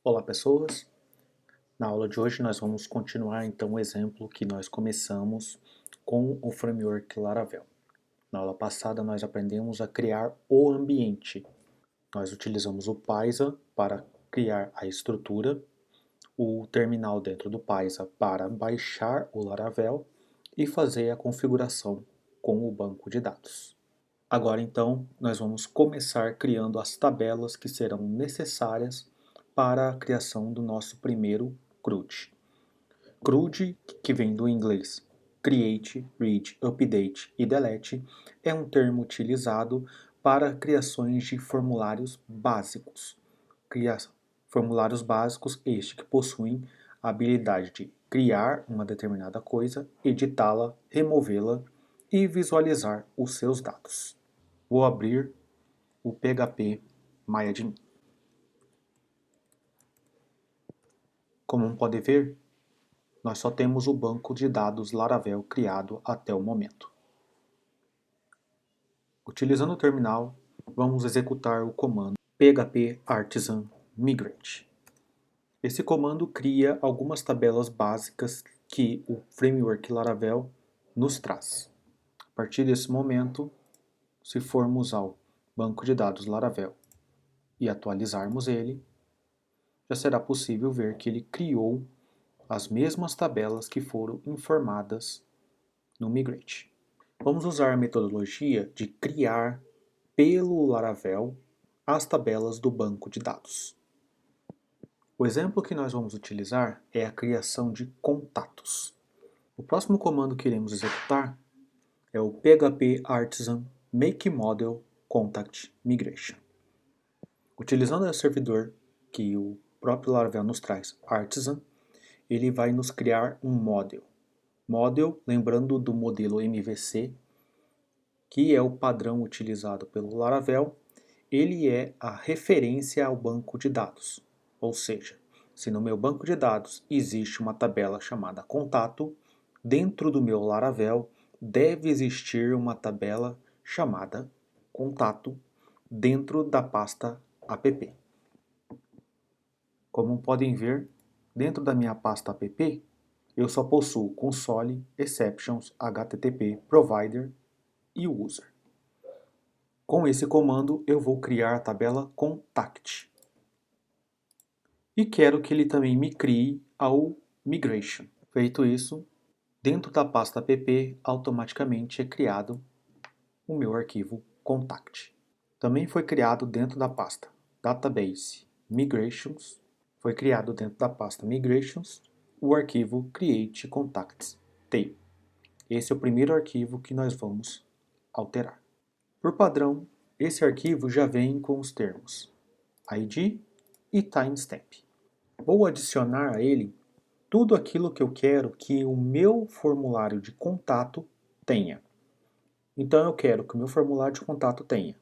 Olá pessoas, na aula de hoje nós vamos continuar então o exemplo que nós começamos com o framework Laravel. Na aula passada nós aprendemos a criar o ambiente. Nós utilizamos o Paisa para criar a estrutura, o terminal dentro do Paisa para baixar o Laravel e fazer a configuração com o banco de dados. Agora então nós vamos começar criando as tabelas que serão necessárias para a criação do nosso primeiro CRUD. CRUD, que vem do inglês Create, Read, Update e Delete, é um termo utilizado para criações de formulários básicos. Formulários básicos este que possuem a habilidade de criar uma determinada coisa, editá-la, removê-la e visualizar os seus dados. Vou abrir o PHP MyAdmin. Como pode ver, nós só temos o banco de dados Laravel criado até o momento. Utilizando o terminal, vamos executar o comando php artisan migrate. Esse comando cria algumas tabelas básicas que o framework Laravel nos traz. A partir desse momento, se formos ao banco de dados Laravel e atualizarmos ele, já será possível ver que ele criou as mesmas tabelas que foram informadas no Migrate. Vamos usar a metodologia de criar pelo Laravel as tabelas do banco de dados. O exemplo que nós vamos utilizar é a criação de contatos. O próximo comando que iremos executar é o php artisan make model contact migration. Utilizando o servidor que o próprio Laravel nos traz, artisan, ele vai nos criar um model. Model, lembrando do modelo MVC, que é o padrão utilizado pelo Laravel, ele é a referência ao banco de dados. Ou seja, se no meu banco de dados existe uma tabela chamada contato, dentro do meu Laravel deve existir uma tabela chamada contato dentro da pasta app. Como podem ver, dentro da minha pasta app, eu só possuo console, exceptions, http, provider e user. Com esse comando eu vou criar a tabela contact. E quero que ele também me crie ao migration. Feito isso, dentro da pasta app automaticamente é criado o meu arquivo contact. Também foi criado dentro da pasta database migrations, foi criado dentro da pasta migrations o arquivo create contacts table. Esse é o primeiro arquivo que nós vamos alterar. Por padrão, esse arquivo já vem com os termos ID e timestamp. Vou adicionar a ele tudo aquilo que eu quero que o meu formulário de contato tenha. Então eu quero que o meu formulário de contato tenha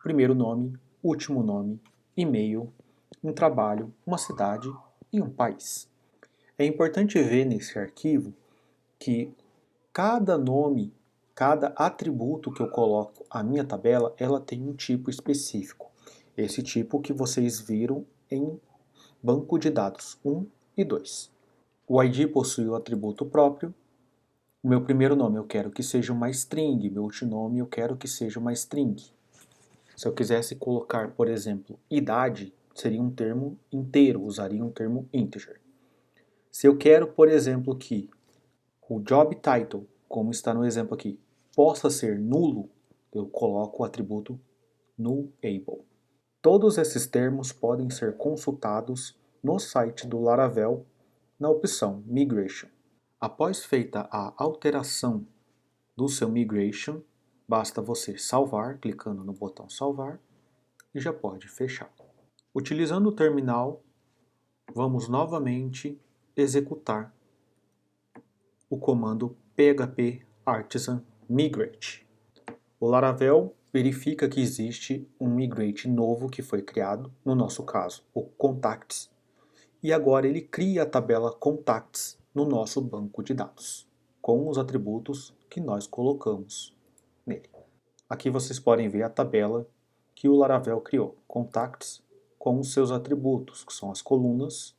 primeiro nome, último nome, e-mail, um trabalho, uma cidade e um país. É importante ver nesse arquivo que cada nome, cada atributo que eu coloco à minha tabela, ela tem um tipo específico. Esse tipo que vocês viram em banco de dados 1 e 2. O ID possui o atributo próprio. O meu primeiro nome eu quero que seja uma string, meu último nome eu quero que seja uma string. Se eu quisesse colocar, por exemplo, idade, seria um termo inteiro, usaria um termo integer. Se eu quero, por exemplo, que o job title, como está no exemplo aqui, possa ser nulo, eu coloco o atributo nullable. Todos esses termos podem ser consultados no site do Laravel na opção Migration. Após feita a alteração do seu Migration, basta você salvar, clicando no botão salvar, e já pode fechar. Utilizando o terminal, vamos novamente executar o comando php artisan migrate. O Laravel verifica que existe um migrate novo que foi criado, no nosso caso, o contacts, e agora ele cria a tabela contacts no nosso banco de dados, com os atributos que nós colocamos nele. Aqui vocês podem ver a tabela que o Laravel criou, contacts com os seus atributos, que são as colunas,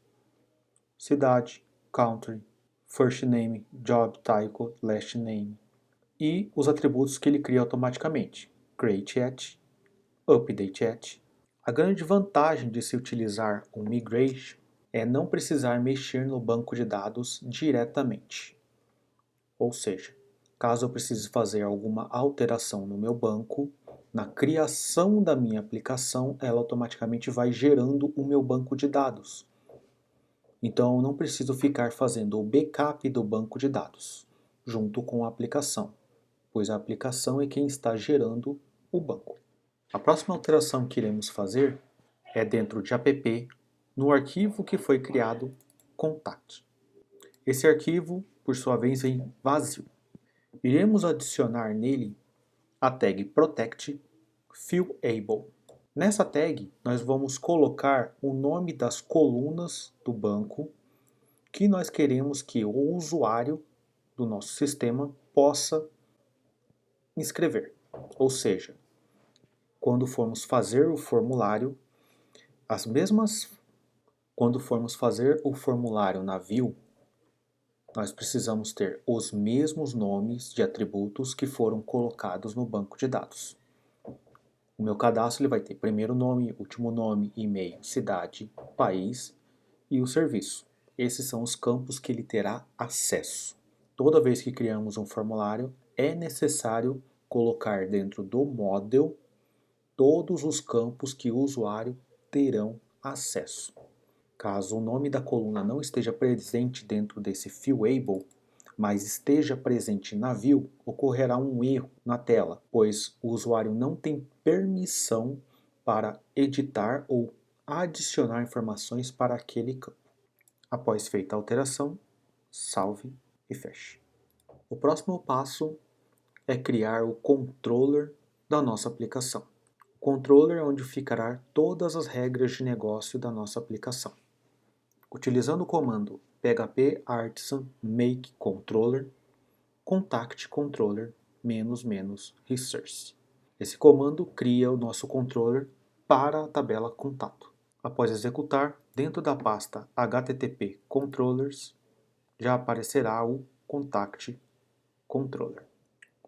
cidade, country, first name, job title, last name, e os atributos que ele cria automaticamente, create at, update at. A grande vantagem de se utilizar o migration é não precisar mexer no banco de dados diretamente. Ou seja, caso eu precise fazer alguma alteração no meu banco, na criação da minha aplicação, ela automaticamente vai gerando o meu banco de dados. Então eu não preciso ficar fazendo o backup do banco de dados, junto com a aplicação, pois a aplicação é quem está gerando o banco. A próxima alteração que iremos fazer é dentro de app, no arquivo que foi criado, contact. Esse arquivo, por sua vez, vem vazio. Iremos adicionar nele a tag protect viewable. Nessa tag, nós vamos colocar o nome das colunas do banco que nós queremos que o usuário do nosso sistema possa inscrever. Ou seja, quando formos fazer o formulário, quando formos fazer o formulário na view, nós precisamos ter os mesmos nomes de atributos que foram colocados no banco de dados. O meu cadastro ele vai ter primeiro nome, último nome, e-mail, cidade, país e o serviço. Esses são os campos que ele terá acesso. Toda vez que criamos um formulário, é necessário colocar dentro do model todos os campos que o usuário terão acesso. Caso o nome da coluna não esteja presente dentro desse viewable, mas esteja presente na view, ocorrerá um erro na tela, pois o usuário não tem permissão para editar ou adicionar informações para aquele campo. Após feita a alteração, salve e feche. O próximo passo é criar o controller da nossa aplicação. O controller é onde ficará todas as regras de negócio da nossa aplicação. Utilizando o comando php artisan make controller, contact controller --resource. Esse comando cria o nosso controller para a tabela contato. Após executar, dentro da pasta http controllers, já aparecerá o contact controller.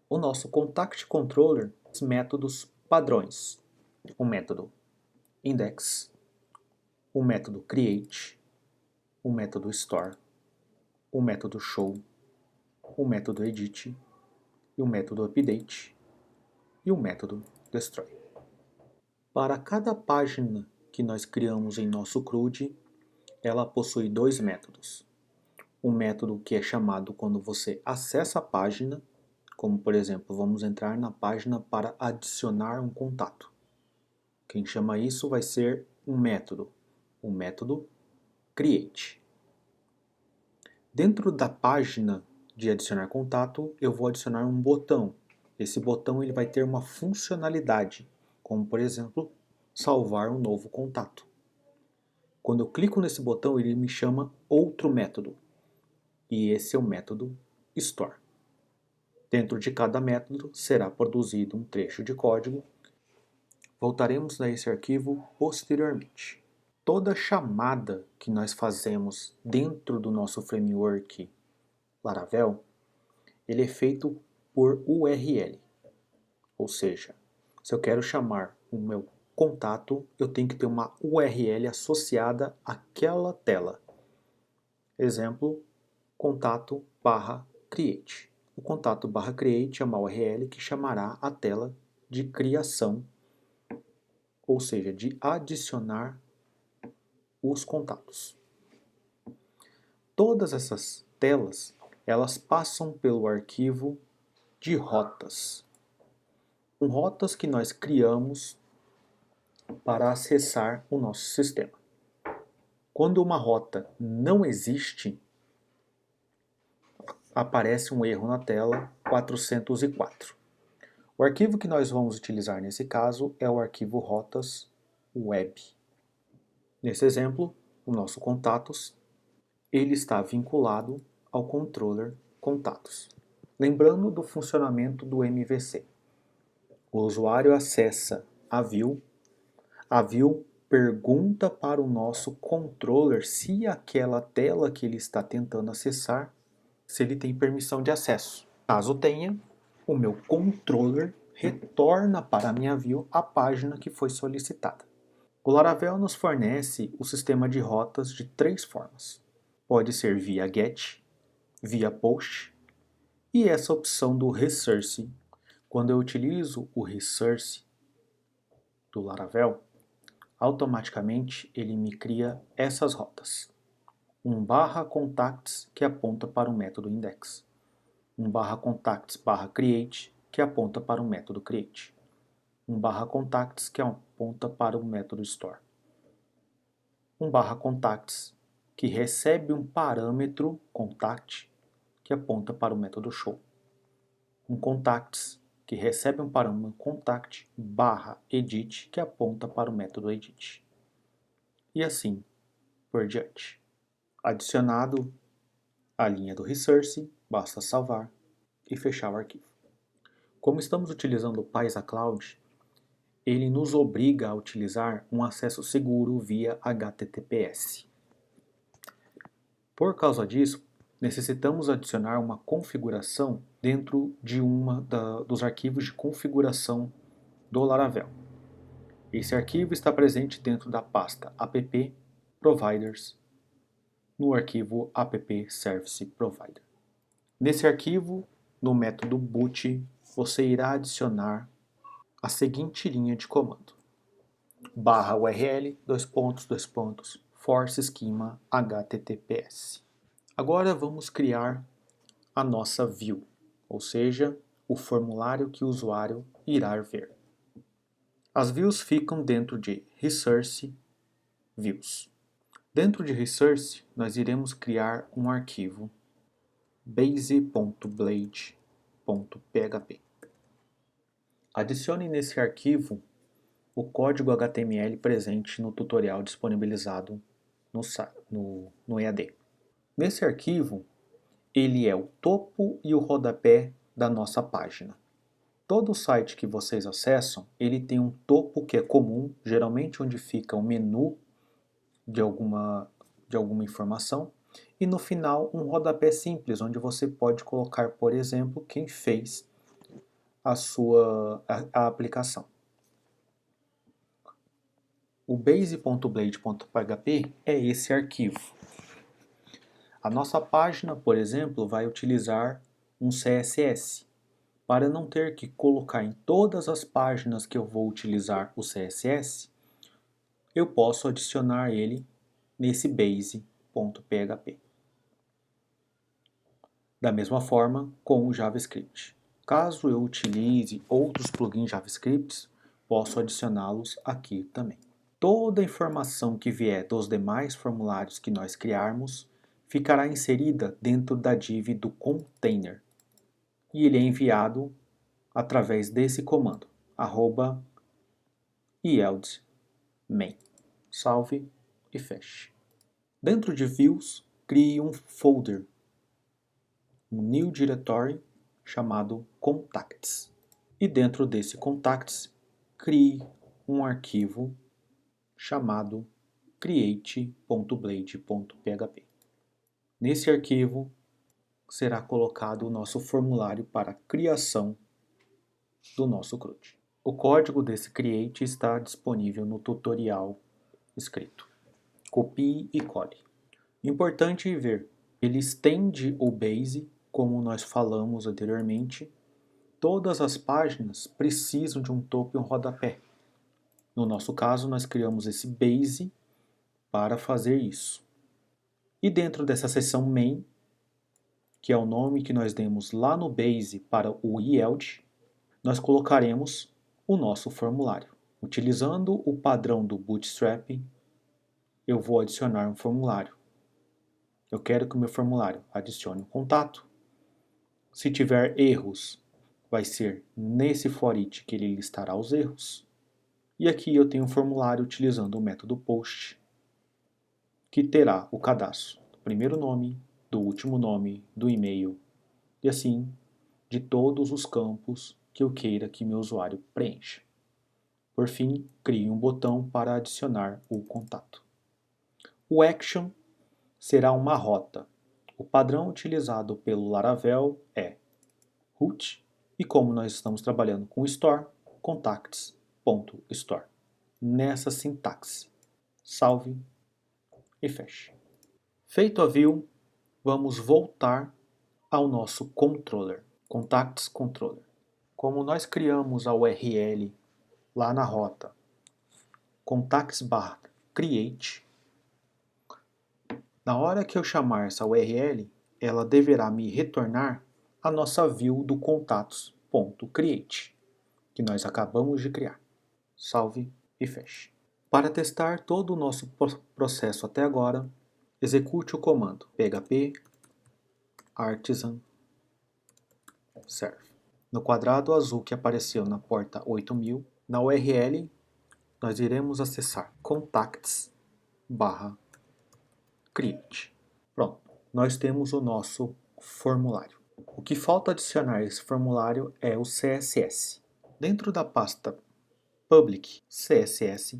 O nosso contact controller tem métodos padrões. O método index, o método create, o método store, o método show, o método edit, e o método update e o método destroy. Para cada página que nós criamos em nosso CRUD, ela possui dois métodos. Um método que é chamado quando você acessa a página, como por exemplo, vamos entrar na página para adicionar um contato. Quem chama isso vai ser o método create. Dentro da página de adicionar contato, eu vou adicionar um botão. Esse botão ele vai ter uma funcionalidade, como por exemplo, salvar um novo contato. Quando eu clico nesse botão, ele me chama outro método, e esse é o método store. Dentro de cada método será produzido um trecho de código. Voltaremos a esse arquivo posteriormente. Toda chamada que nós fazemos dentro do nosso framework Laravel, ele é feito por URL. Ou seja, se eu quero chamar o meu contato, eu tenho que ter uma URL associada àquela tela. Exemplo, contato/create. O contato/create é uma URL que chamará a tela de criação, ou seja, de adicionar os contatos. Todas essas telas, elas passam pelo arquivo de rotas. Rotas que nós criamos para acessar o nosso sistema. Quando uma rota não existe, aparece um erro na tela 404. O arquivo que nós vamos utilizar nesse caso é o arquivo rotas web. Nesse exemplo, o nosso contatos, ele está vinculado ao controller contatos. Lembrando do funcionamento do MVC. O usuário acessa a view pergunta para o nosso controller se aquela tela que ele está tentando acessar, se ele tem permissão de acesso. Caso tenha, o meu controller retorna para a minha view a página que foi solicitada. O Laravel nos fornece o sistema de rotas de 3 formas. Pode ser via GET, via POST e essa opção do Resource. Quando eu utilizo o Resource do Laravel, automaticamente ele me cria essas rotas. Um /contacts que aponta para o método index. Um /contacts/create que aponta para o método create. Um /contacts que aponta para o método store. Um /contacts que recebe um parâmetro contact que aponta para o método show. Um contacts que recebe um parâmetro contact /edit que aponta para o método edit. E assim por diante. Adicionado a linha do resource, basta salvar e fechar o arquivo. Como estamos utilizando o Paysa Cloud, ele nos obriga a utilizar um acesso seguro via HTTPS. Por causa disso, necessitamos adicionar uma configuração dentro de dos arquivos de configuração do Laravel. Esse arquivo está presente dentro da pasta app providers no arquivo app service provider. Nesse arquivo, no método boot, você irá adicionar a seguinte linha de comando: /url force schema https. Agora vamos criar a nossa view, ou seja, o formulário que o usuário irá ver. As views ficam dentro de Resource Views. Dentro de Resource, nós iremos criar um arquivo base.blade.php. Adicione nesse arquivo o código HTML presente no tutorial disponibilizado no EAD. Nesse arquivo, ele é o topo e o rodapé da nossa página. Todo site que vocês acessam, ele tem um topo que é comum, geralmente onde fica o menu de alguma informação, e no final um rodapé simples, onde você pode colocar, por exemplo, quem fez a aplicação. O base.blade.php é esse arquivo. A nossa página, por exemplo, vai utilizar um CSS. Para não ter que colocar em todas as páginas que eu vou utilizar o CSS, eu posso adicionar ele nesse base.php. Da mesma forma com o JavaScript. Caso eu utilize outros plugins JavaScript, posso adicioná-los aqui também. Toda a informação que vier dos demais formulários que nós criarmos ficará inserida dentro da div do container. E ele é enviado através desse comando, @yield_main. Salve e feche. Dentro de views, crie um folder, um new directory chamado contacts. E dentro desse contacts, crie um arquivo chamado create.blade.php. Nesse arquivo será colocado o nosso formulário para criação do nosso CRUD. O código desse create está disponível no tutorial escrito. Copie e cole. Importante ver, ele estende o base, como nós falamos anteriormente. Todas as páginas precisam de um topo e um rodapé. No nosso caso, nós criamos esse base para fazer isso. E dentro dessa seção main, que é o nome que nós demos lá no base para o yield, nós colocaremos o nosso formulário. Utilizando o padrão do Bootstrap, eu vou adicionar um formulário. Eu quero que o meu formulário adicione um contato. Se tiver erros, vai ser nesse for each que ele listará os erros. E aqui eu tenho um formulário utilizando o método post, que terá o cadastro do primeiro nome, do último nome, do e-mail e assim de todos os campos que eu queira que meu usuário preencha. Por fim, crie um botão para adicionar o contato. O Action será uma rota. O padrão utilizado pelo Laravel é root, e como nós estamos trabalhando com Store, contacts.store. Nessa sintaxe. Salve e feche. Feito a view, vamos voltar ao nosso controller, Contacts Controller. Como nós criamos a URL lá na rota contacts/create, na hora que eu chamar essa URL, ela deverá me retornar a nossa view do contatos.create, que nós acabamos de criar. Salve e feche. Para testar todo o nosso processo até agora, execute o comando php artisan serve. No quadrado azul que apareceu na porta 8000, na URL, nós iremos acessar contacts/create. Pronto, nós temos o nosso formulário. O que falta adicionar a esse formulário é o CSS. Dentro da pasta public CSS,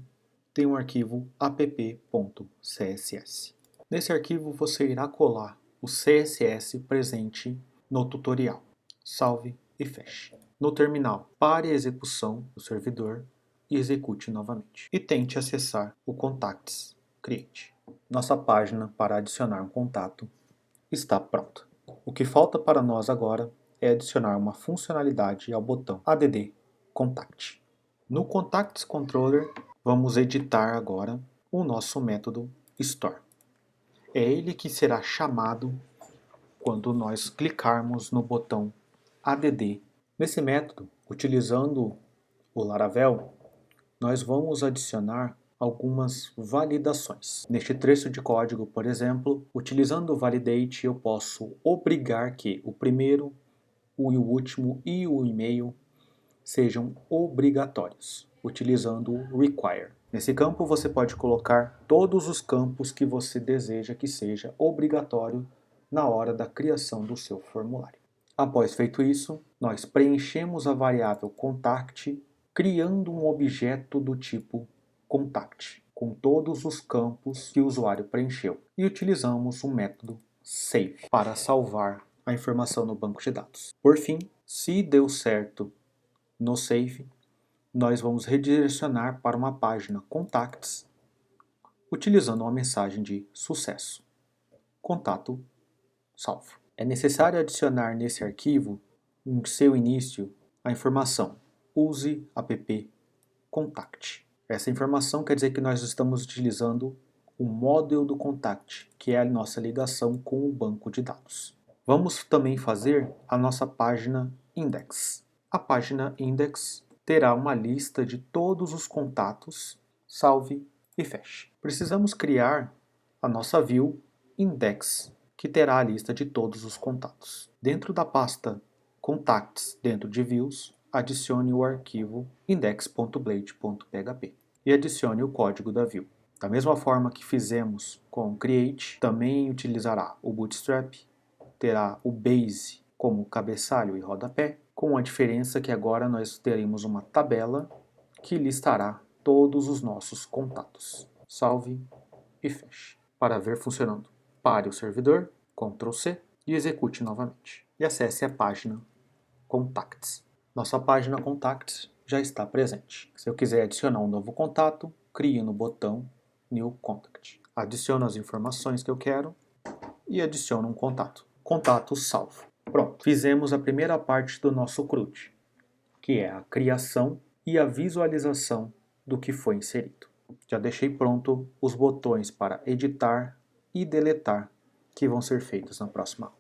tem um arquivo app.css. Nesse arquivo você irá colar o CSS presente no tutorial. Salve e feche. No terminal, pare a execução do servidor e execute novamente. E tente acessar o Contacts Create. Nossa página para adicionar um contato está pronta. O que falta para nós agora é adicionar uma funcionalidade ao botão add contact. No Contacts Controller, vamos editar agora o nosso método Store. É ele que será chamado quando nós clicarmos no botão add. Nesse método, utilizando o Laravel, nós vamos adicionar algumas validações. Neste trecho de código, por exemplo, utilizando o validate, eu posso obrigar que o primeiro, o último e o e-mail sejam obrigatórios, utilizando o require. Nesse campo você pode colocar todos os campos que você deseja que seja obrigatório na hora da criação do seu formulário. Após feito isso, nós preenchemos a variável contact, criando um objeto do tipo contact, com todos os campos que o usuário preencheu, e utilizamos o método save para salvar a informação no banco de dados. Por fim, se deu certo no save, nós vamos redirecionar para uma página Contacts, utilizando uma mensagem de sucesso. Contato salvo. É necessário adicionar nesse arquivo, em seu início, a informação use app contact. Essa informação quer dizer que nós estamos utilizando o model do contact, que é a nossa ligação com o banco de dados. Vamos também fazer a nossa página index. A página index terá uma lista de todos os contatos, salve e feche. Precisamos criar a nossa view index, que terá a lista de todos os contatos. Dentro da pasta contacts, dentro de views, adicione o arquivo index.blade.php e adicione o código da view. Da mesma forma que fizemos com create, também utilizará o bootstrap, terá o base como cabeçalho e rodapé, com a diferença que agora nós teremos uma tabela que listará todos os nossos contatos. Salve e feche. Para ver funcionando, pare o servidor, Ctrl C e execute novamente. E acesse a página Contacts. Nossa página Contacts já está presente. Se eu quiser adicionar um novo contato, crie no botão New Contact. Adiciono as informações que eu quero e adiciono um contato. Contato salvo. Pronto, fizemos a primeira parte do nosso CRUD, que é a criação e a visualização do que foi inserido. Já deixei pronto os botões para editar e deletar que vão ser feitos na próxima aula.